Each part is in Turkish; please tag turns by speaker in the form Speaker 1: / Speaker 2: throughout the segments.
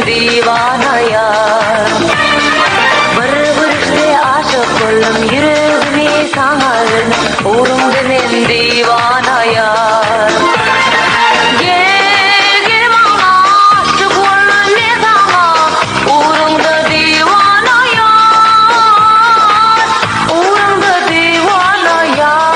Speaker 1: divana yar. Bir işte aşık oldum yüreğimi sana verdim, uğrumda men divana yar. Gel gel bana aşık oldum ne zaman, uğrumda divana yar, uğrumda divana yar.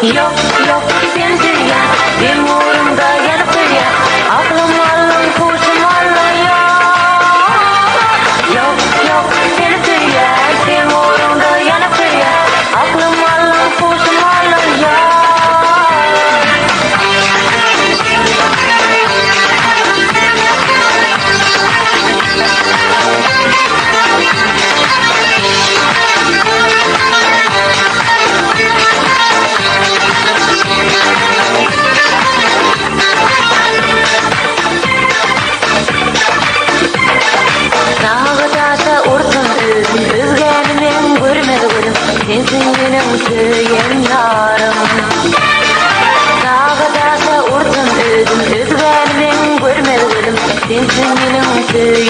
Speaker 1: Yok yok sen sürüyen, benim uğrumda yanıp sürüyen, aklım allım kuşum allım ya. Yok yok sen sürüyen, benim uğrumda yanıp sürüyen, aklım allım kuşum allım ya. Dağı taşa ursun özüm, özgeni men görmedi gülüm, sensin benim söyleyen yarım. Dağı taşa ursun özüm, özgeni men görmedi gülüm, sensin benim söyleyen